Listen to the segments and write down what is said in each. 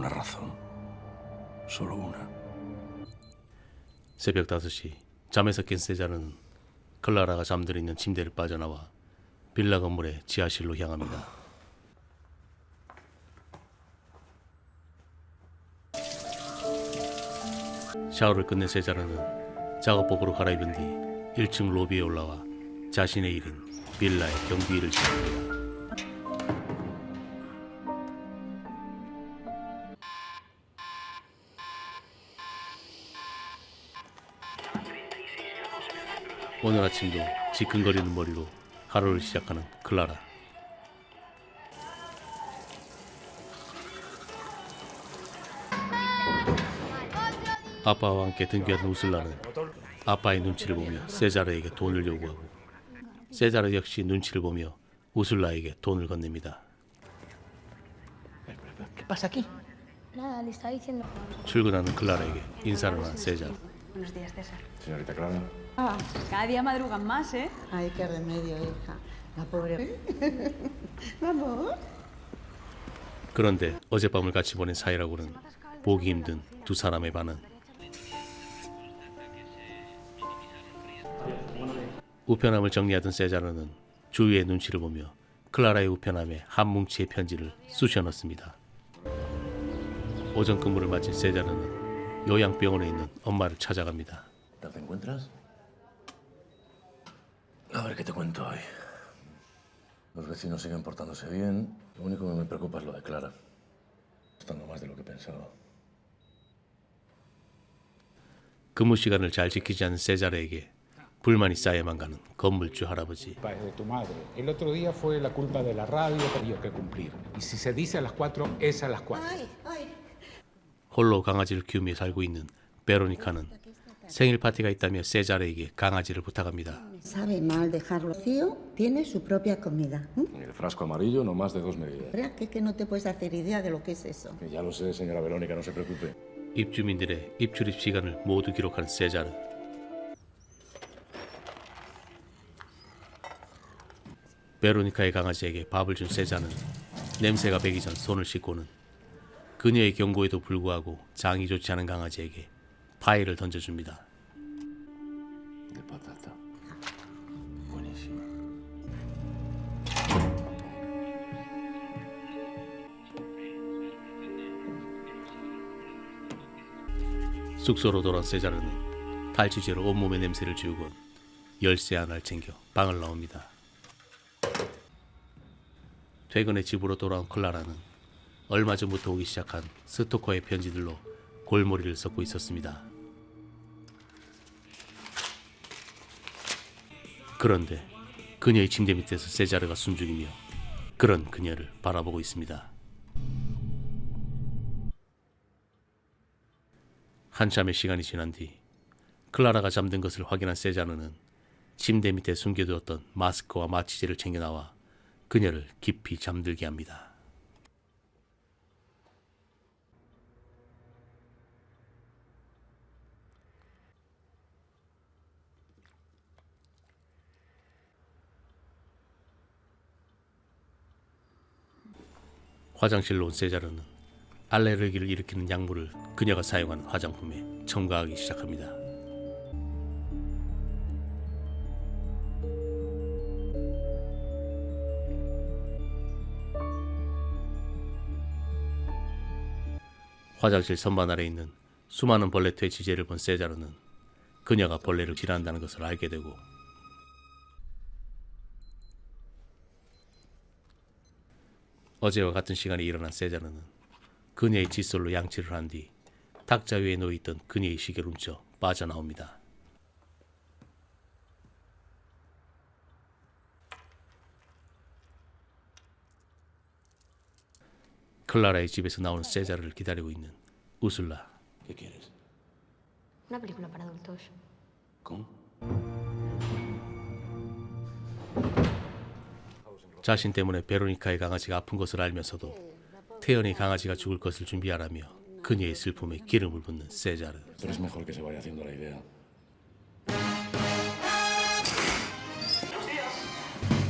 una razón. Solo una. 새벽 5시 잠에서 깬 세자르는 클라라가 잠들어 있는 침대를 빠져나와 빌라 건물의 지하실로 향합니다. 샤워를 끝낸 세자르는 작업복으로 갈아입은 뒤 1층 로비에 올라와 자신의 일인 빌라의 경비일을 시작합니다. 오늘 아침도 지끈거리는 머리로 하루를 시작하는 클라라. 아빠와 함께 등교하는 우슬라는 아빠의 눈치를 보며 세자르에게 돈을 요구하고 세자르 역시 눈치를 보며 우슬라에게 돈을 건넵니다. ¿Qué pasa aquí? Nada, le está diciendo. 출근하는 클라라에게 인사를 한 세자르. Buenos días, César. Señorita Clara. Ah, cada día madrugan más, ¿eh? Ay, qué remedio, hija. La pobre. Vamos. 그런데 어젯밤을 같이 보낸 사이라고는 보기 힘든 두 사람의 반응. 우편함을 정리하던 세자르는 주위의 눈치를 보며 클라라의 우편함에 한 뭉치의 편지를 쑤셔 넣습니다. 오전 근무를 마친 세자르는 요양병원에 있는 엄마를 찾아갑니다. ¿Te encuentras? A ver qué te cuento hoy. Los vecinos siguen portándose bien. Lo único que me preocupa es lo de Clara. Estando más de lo que pensaba. 근무 시간을 잘 지키지 않는 세자르에게 불만이 쌓여만 가는 건물주 할아버지. Es de tu madre. El otro día fue la culpa de la radio, tenía que cumplir. Y si se dice a las 4, es a las 4. Ay, ay. 홀로 강아지를 키우며 살고 있는 베로니카는 생일 파티가 있다며 세자르에게 강아지를 부탁합니다. Sabe mal dejarlo vacío, tiene su propia comida. Y el frasco amarillo no más de 2 medidas. Creas que no te puedes hacer idea de lo que es eso. Que ya lo sé, señora Verónica, no se preocupe. 입주민들의 입출입 시간을 모두 기록한 세자르. 베로니카의 강아지에게 밥을 준 세자는 냄새가 배기 전 손을 씻고는 그녀의 경고에도 불구하고 장이 좋지 않은 강아지에게 파이를 던져줍니다. De patata. Buenísima. 숙소로 돌아온 세자르는 탈취제로 온몸의 냄새를 지우곤 열쇠 하나를 챙겨 방을 나옵니다. 퇴근에 집으로 돌아온 클라라는 얼마 전부터 오기 시작한 스토커의 편지들로 골머리를 썩고 있었습니다. 그런데 그녀의 침대 밑에서 세자르가 숨죽이며 그런 그녀를 바라보고 있습니다. 한참의 시간이 지난 뒤 클라라가 잠든 것을 확인한 세자르는 침대 밑에 숨겨두었던 마스크와 마취제를 챙겨 나와 그녀를 깊이 잠들게 합니다. 화장실로 온 세자르는 알레르기를 일으키는 약물을 그녀가 사용한 화장품에 첨가하기 시작합니다. 화장실 선반 아래 있는 수많은 벌레 퇴치제를 본 세자르는 그녀가 벌레를 싫어한다는 것을 알게 되고 어제와 같은 시간에 일어난 세자르는 그녀의 칫솔로 양치를 한 뒤 탁자 위에 놓여있던 그녀의 시계를 훔쳐 빠져나옵니다. 클라라의 집에서 나오는 세자르를 기다리고 있는 우슬라. ¿Qué quieres? Una película para adultos. ¿Cómo? 자신 때문에 베로니카의 강아지가 아픈 것을 알면서도 태연의 강아지가 죽을 것을 준비하라며 그녀의 슬픔에 기름을 붓는 세자르. Pero es mejor que se vaya haciendo la idea.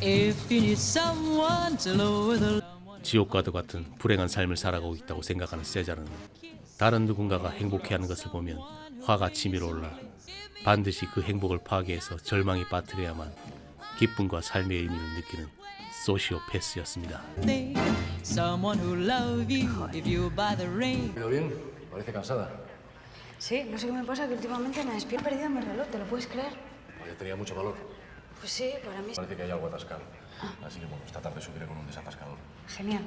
If you need someone to lower the 지옥과도 같은 불행한 삶을 살아가고 있다고 생각하는 세자르는 다른 누군가가 행복해하는 것을 보면 화가 치밀어 올라 반드시 그 행복을 파괴해서 절망에 빠뜨려야만 기쁨과 삶의 의미를 느끼는 소시오패스였습니다. Someone who love you if you buy the ring. ¿Ido bien? Parece cansada. Sí, no sé qué me pasa, que últimamente me despierto perdido en mi reloj, ¿te lo puedes creer? Oye, tenía mucho valor. Pues sí, para mí. Parece que hay algo atascado. Así que bueno, esta tarde subiré con un desatascador. Genial.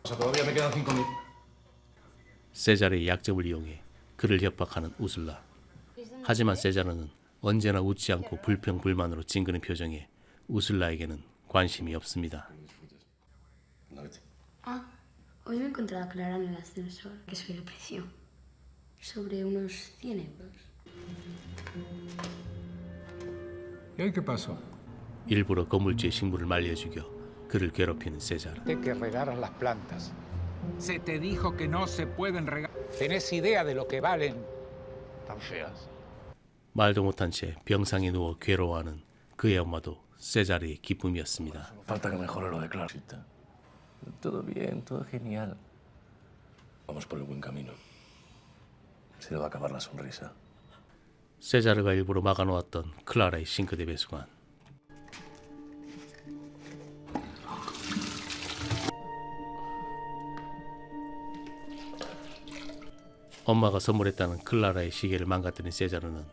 O sea, todavía me quedan 5 minutos. 세자르의 약점을 이용해 그를 협박하는 우슬라. 하지만 세자르는 언제나 웃지 않고 불평불만으로 찡그는 표정에 우슬라에게는 관심이 없습니다. Ah, hoy me he encontrado a Clara en el ascensor, que sobre el precio. Sobre unos 100 euros. ¿Y hoy qué pasó? 일부러 건물주의 식물을 말려 죽여 그를 괴롭히는 세자르. De que regaras las plantas. Se te dijo que no se pueden regar. ¿Tenés idea de lo que valen? Tan feas. 말도 못한 채 병상에 누워 괴로워하는 그의 엄마도 세자르의 기쁨이었습니다. Falta que mejore lo de Clara. Todo bien, todo genial. Vamos por el buen camino. Se le va a acabar la sonrisa. 세자르가 일부러 막아놓았던 클라라의 싱크대 배수관. 엄마가 선물했다는 클라라의 시계를 망가뜨린 세자르는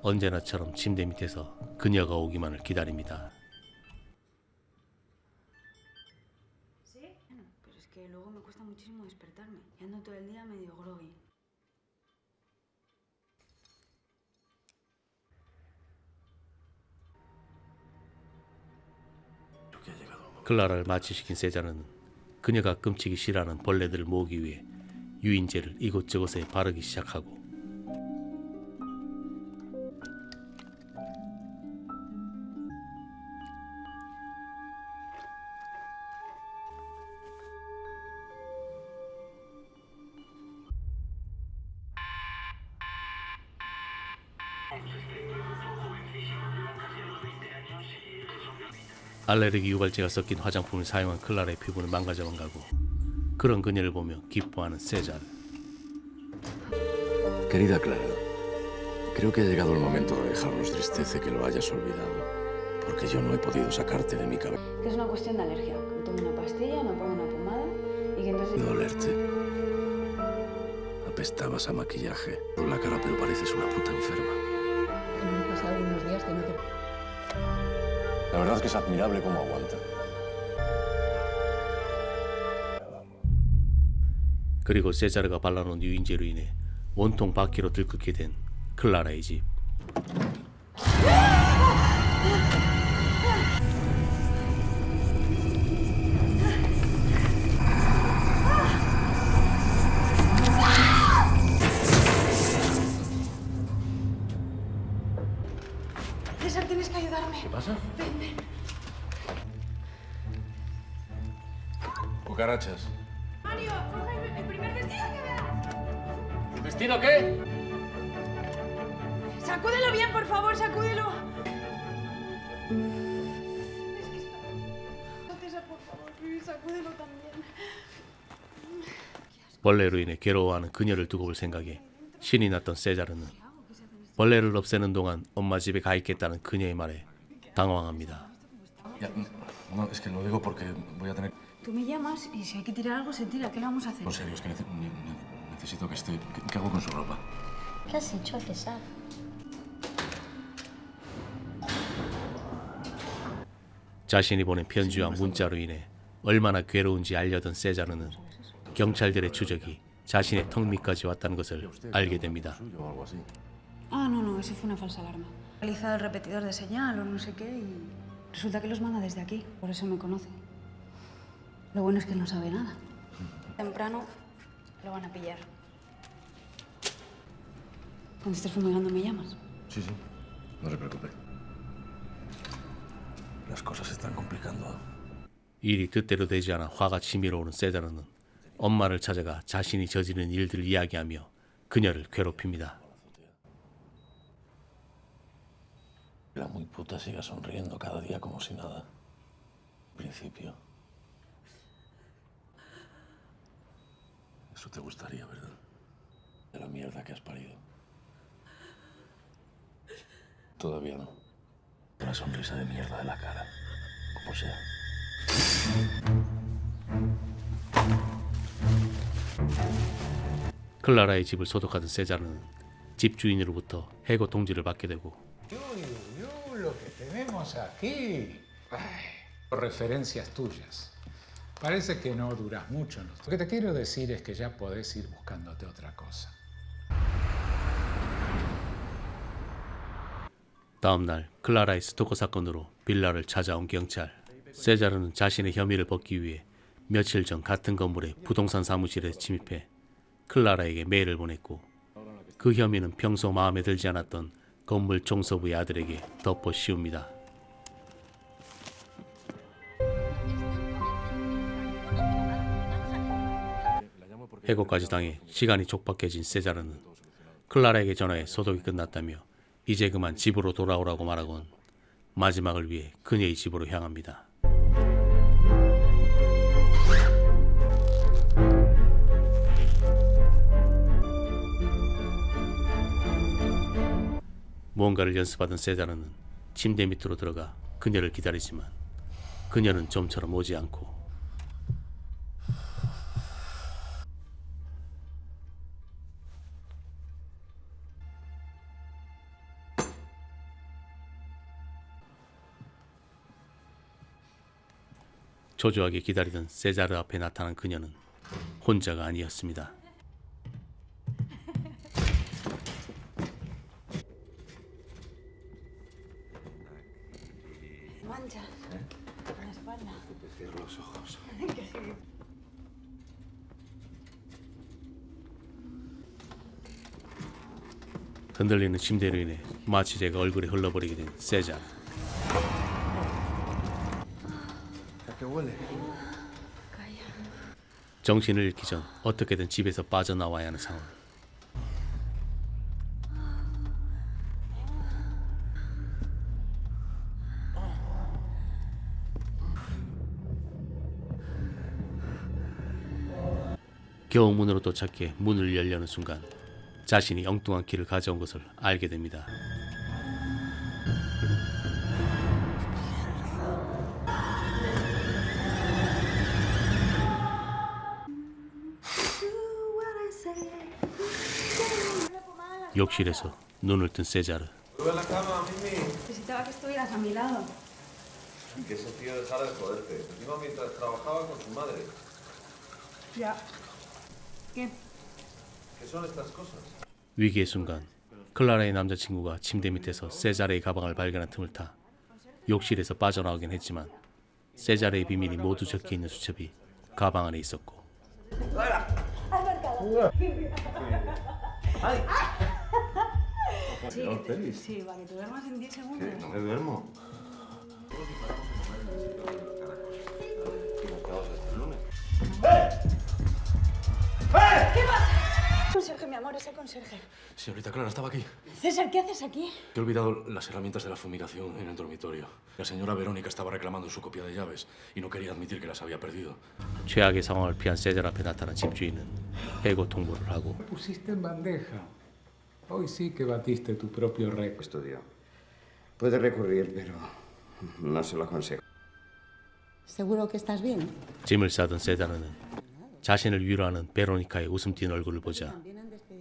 언제나처럼 침대 밑에서 그녀가 오기만을 기다립니다. ¿Sí? Bueno, pero es que luego me cuesta muchísimo despertarme. Y ando todo el día medio groggy. 클라라를 마취시킨 세자르는 그녀가 끔찍이 싫어하는 벌레들을 모으기 위해 유인제를 이곳저곳에 바르기 시작하고 알레르기 유발제가 섞인 화장품을 사용한 클라라의 피부는 망가져만 가고 그런 그녀를 보며 기뻐하는 세자르. Querida Clara, creo que ha llegado el momento de dejarnos tristeza y que lo hayas olvidado. Porque yo no he podido sacarte de mi cabeza. Que es una cuestión de alergia. Me tomo una pastilla, me pongo una pomada y que entonces... De olerte. Apestabas a maquillaje por la cara, pero pareces una puta enferma. Han pasado unos días que no te... La verdad es que es admirable cómo aguanta. 그리고 세자르가 발라놓은 유인제로 인해 온통 바퀴로 들끓게 된 클라라의 집. César, tienes que ayudarme. ¿Qué pasa? Ven, ven. Cucarachas. Mario, coge el primer vestido que veas. ¿Vestido qué? Sacúdelo bien, por favor, sacúdelo. César, por favor, sacúdelo también. 벌레로 인해 괴로워하는 그녀를 두고 볼 생각에 신이 났던 세자르는 벌레를 없애는 동안 엄마 집에 가 있겠다는 그녀의 말에 당황합니다. Ya, no, es que lo digo porque voy a tener... Tú me llamas y si hay que tirar algo, se tira. ¿Qué le vamos a hacer? En serio, es que necesito que esté... ¿Qué hago con su ropa? ¿Qué has hecho, César? 자신이 보낸 편지와 문자로 인해 얼마나 괴로운지 알려던 세자르는 경찰들의 추적이 자신의 턱 밑까지 왔다는 것을 알게 됩니다. ¿Suyo o algo así? Ah, no, no, eso fue una falsa alarma. He realizado el repetidor de señal o no sé qué y resulta que los manda desde aquí. Por eso me conoce. Lo bueno es que él no sabe nada. Temprano lo van a pillar. Cuando estés fumigando me llamas. Sí, sí. No se preocupe. Las cosas se están complicando. 일이 뜻대로 되지 않아 화가 치밀어 오른 세자르는 엄마를 찾아가 자신이 저지른 일들을 이야기하며 그녀를 괴롭힙니다. La muy puta siga sonriendo cada día como si nada. Al principio. Eso te gustaría, ¿verdad? De la mierda que has parido. Todavía no. Una sonrisa de mierda de la cara. Como sea. 클라라의 집을 소독하던 세자르는 집 주인으로부터 해고 통지를 받게 되고 Lo que tenemos aquí. Ay, referencias tuyas. Parece que no duras mucho. Lo que te quiero decir es que ya podés ir buscándote otra cosa. 다음 날 클라라의 스토커 사건으로 빌라를 찾아온 경찰. 세자르는 자신의 혐의를 벗기 위해 며칠 전 같은 건물의 부동산 사무실에 침입해 클라라에게 메일을 보냈고 그 혐의는 평소 마음에 들지 않았던 건물 총서부의 아들에게 덮어 씌웁니다. 해고까지 당해 시간이 촉박해진 세자르는 클라라에게 전화해 소독이 끝났다며 이제 그만 집으로 돌아오라고 말하곤 마지막을 위해 그녀의 집으로 향합니다. 무언가를 연습하던 세자르는 침대 밑으로 들어가 그녀를 기다리지만 그녀는 좀처럼 오지 않고 초조하게 기다리던 세자르 앞에 나타난 그녀는 혼자가 아니었습니다. Manchas. En la espalda. Cierra los ojos. 흔들리는 침대로 인해 마취제가 얼굴에 흘러버리게 된 세자르. 정신을 잃기 전 어떻게든 집에서 빠져나와야 하는 상황. 겨우 문으로 도착해 문을 열려는 순간 자신이 엉뚱한 키를 가져온 것을 알게 됩니다. 욕실에서 눈을 뜬 세자르. Necesitaba que estuvieras a mi lado. Y que ese tío dejara de joderte. Encima mientras trabajaba con su madre. Ya. ¿Qué? ¿Qué son estas cosas? 위기의 순간 클라라의 남자친구가 침대 밑에서 세자르의 가방을 발견한 틈을 타 욕실에서 빠져나오긴 했지만 세자르의 비밀이 모두 적혀있는 수첩이 가방 안에 있었고 Sí, sí, para que te duermas en 10 segundos. No me duermo. Conserje, mi amor, es el conserje. Señorita Clara, estaba aquí. César, ¿qué haces aquí? He olvidado las herramientas de la fumigación en el dormitorio. La señora Verónica estaba reclamando su copia de llaves y no quería admitir que las había perdido. 최악의 상황을 피한 세자르 앞에 나타난 집주인은 해고 통보를 하고 Me pusiste en bandeja. Hoy sí que batiste tu propio récord. Estudio. Puede recurrir, pero no se lo aconsejo. ¿Seguro que estás bien? 짐을 싸던 세자르는 자신을 위로하는 베로니카의 웃음 띤 얼굴을 보자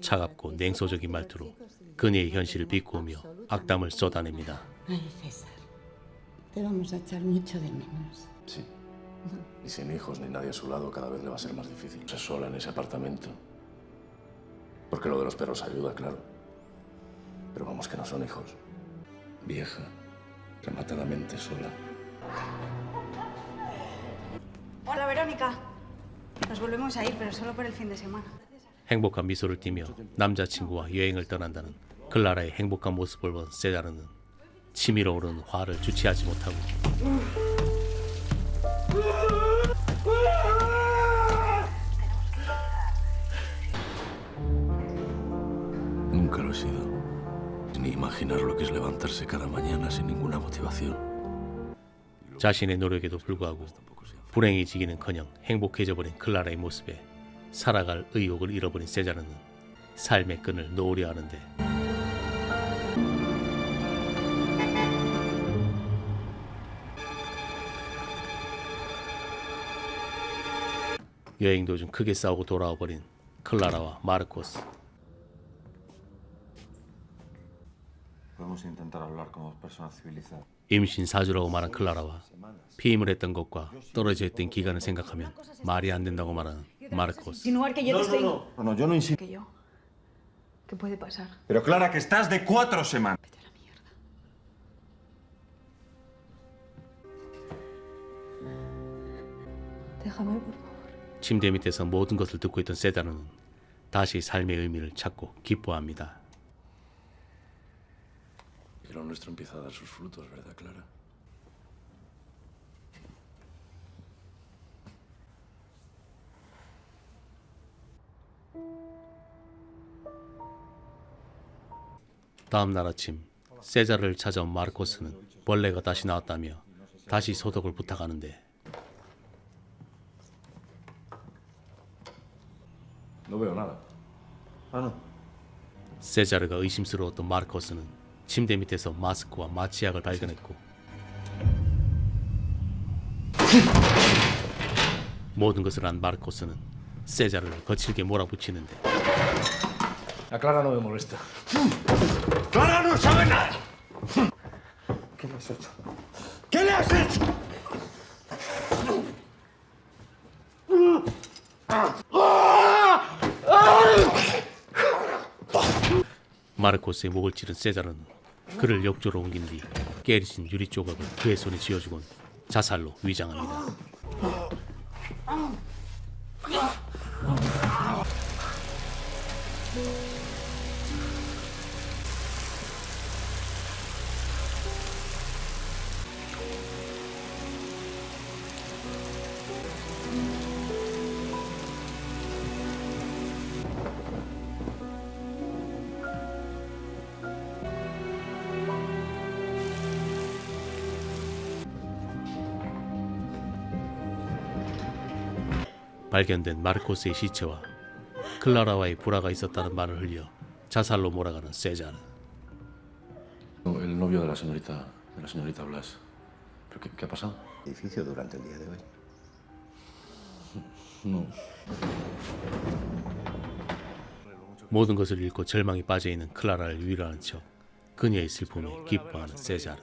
차갑고 냉소적인 말투로 그녀의 현실을 비꼬으며 악담을 쏟아냅니다. Ay, César, te vamos a echar mucho de menos. Sí. Y sin hijos ni nadie a su lado, cada vez le va a ser más difícil. Se sola en ese apartamento. Porque lo de los perros ayuda, claro. Pero vamos, que no son hijos. Vieja, rematadamente sola. Hola, Verónica. Nos volvemos a ir, pero solo por el fin de semana. 행복한 미소를 띠며 남자친구와 여행을 떠난다는 클라라의 행복한 모습을 본 세자르는 치밀어 오르는 화를 주체하지 못하고 Nunca lo he sido. ni imaginar lo que es levantarse cada mañana sin ninguna motivación. 자신의 노력에도 불구하고 불행해지기는커녕 행복해져 버린 클라라의 모습에 살아갈 의욕을 잃어버린 세자르는 삶의 끈을 놓으려 하는데 여행 도중 크게 싸우고 돌아와 버린 클라라와 마르코스. Podemos intentar hablar como personas civilizadas. 임신 4주라고 말한 클라라와 피임을 했던 것과 떨어져 있던 기간을 생각하면 말이 안 된다고 말하는 마르코스. Insinuar que yo te estoy... No, yo no insisto. Que yo. ¿Qué puede pasar? Pero Clara, que estás de 4 semanas. Vete a la mierda. Déjame, por favor. 침대 밑에서 모든 것을 듣고 있던 세자르는 다시 삶의 의미를 찾고 기뻐합니다. Y lo nuestro empieza a dar sus frutos, ¿verdad, Clara? 다음 날 아침 세자르를 찾아온 마르코스는 벌레가 다시 나왔다며 다시 소독을 부탁하는데 No veo nada. Ah, no. 세자르가 의심스러웠던 마르코스는 침대 밑에서 마스크와 마취약을 발견했고 모든 것을 안 마르코스는 세자르를 거칠게 몰아붙이는데 A Clara no me molesta. ¡Clara no sabe nada! ¿Qué le has hecho? ¿Qué le has hecho? 마르코스의 목을 찌른 세자르는 그를 욕조로 옮긴 뒤 깨리신 유리 조각을 그의 손에 쥐어주곤 자살로 위장합니다. 발견된 마르코스의 시체와 클라라와의 불화가 있었다는 말을 흘려 자살로 몰아가는 세자르. El novio de la señorita Blas. ¿Pero qué ha pasado? Edificio durante el día de hoy. No. 모든 것을 잃고 절망에 빠져있는 클라라를 위로하는 척 그녀의 슬픔에 기뻐하는 세자르.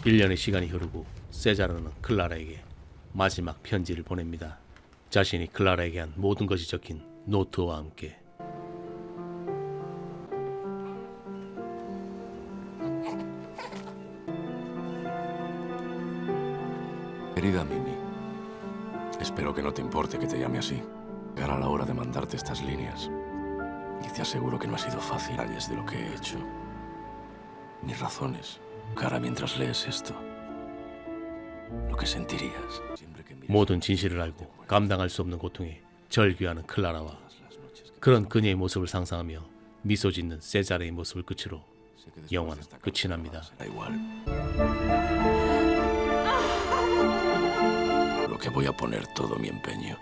일 년의 시간이 흐르고 세자르는 클라라에게 마지막 편지를 보냅니다. 자신이 클라라에게 한 모든 것이 적힌 노트와 함께. Querida Mimi, espero que no te importe que te llame así. Llegará la hora de mandarte estas líneas. Y te aseguro que no ha sido fácil. Detalles de lo que he hecho. Ni razones. Cara, mientras lees esto, lo que sentirías. 모든 진실을 알고 감당할 수 없는 고통에 절규하는 클라라와 그런 그녀의 모습을 상상하며 미소 짓는 세자르의 모습을 끝으로 영화는 끝이 납니다. Da igual. Lo que voy a poner todo mi empeño.